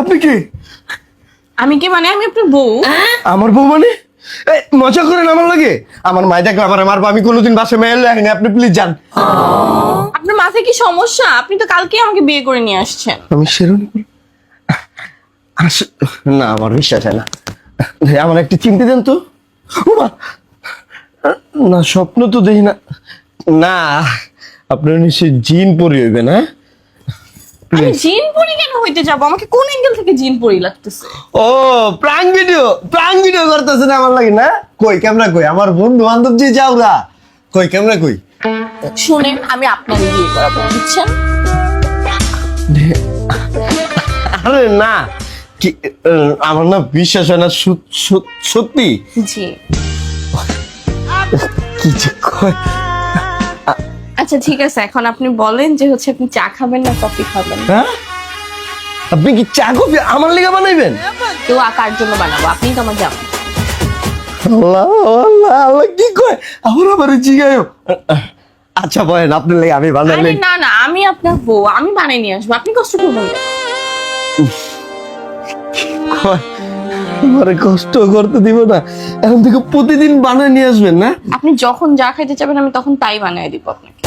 আপনি কি? আমি কি মানে? আমি আপনার বউ। আমার বউ মানে? মজা করেন আমার লাগে? আমার মায় দেখলে আমার মারবো। আমি কোনোদিন বাসে মেয়ে লাগেনি, আপনি প্লিজ যান। আপনার মাথায় কি সমস্যা? আপনি তো কালকে আমাকে বিয়ে করে নিয়ে আসছেন। আমি শেরুনি না, আমার বিশ্বাস হয় না। ভাই, আমার একটু চিনতে দেন তো। ওমা! না, স্বপ্ন তো দেখি না। না, আপনার নিশ্চয়ই জিন পরি হইবে না? আমি জিন পরি কেন হইতে যাব? আমাকে কোন অ্যাঙ্গেল থেকে জিন পরি লাগতেছে? ও, প্রাং ভিডিও করতেছেন আমার লাগে না? কই ক্যামেরা কই? আমার বন্ধু বান্ধব যে যাওরা, কই ক্যামেরা কই? শুনেন, আমি আপনার বিয়ে করাবো, বুঝছেন? আরে না, কি আমার না বিশ্বাস হয় না। সত্যি? জি। কি যে কয়? আচ্ছা ঠিক আছে, এখন আপনি বলেন যে হচ্ছে আপনি চা খাবেন না কফি খাবেন? হ্যাঁ, আপনি কি চা কফি আমার লেগে বানাইবেন? তো কার জন্য বানাবো? আপনি তো আমার জামাই। আল্লাহ আল্লাহ আল্লাহ, কি কয়? আবার জিগায়ও। আচ্ছা বলেন, আপনার লেগে আমি বানাইলে। আরে না না, আমি আপনার বউ, আমি বানাই নিয়ে আসবো, আপনি কষ্ট করবেন না। আমারে কষ্ট করতে দিব না? এখন থেকে প্রতিদিন বানায় নিয়ে আসবেন না? আপনি যখন যা খাইতে চাবেন আমি তখন তাই বানিয়ে দিব আপনাকে।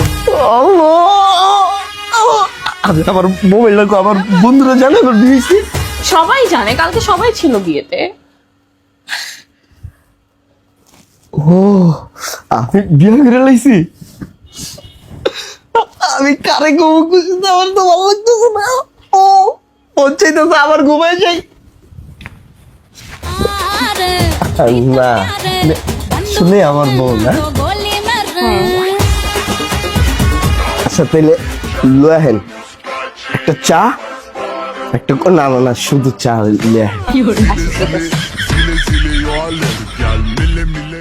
আরে আমার মোবাইল লাগো, আমার বন্ধুরা জানে আমার বিয়েছি। সবাই জানে, কালকে সবাই ছিল বিয়েতে। ও, আমি বিয়ে করে লাইছি। আমি কারে ঘুম খুশিতে আমার তো ভালো লাগতেছে না। ও পৌঁছাইতেছে, আবার ঘুমাই যাই। না, শুনে আমার বউ না। আচ্ছা তাইলে লয়েন একটা চা, একটা না না না, শুধু চা লয়েন। কি হলো? Mille, mille, yo, alle, gal, mille, mille.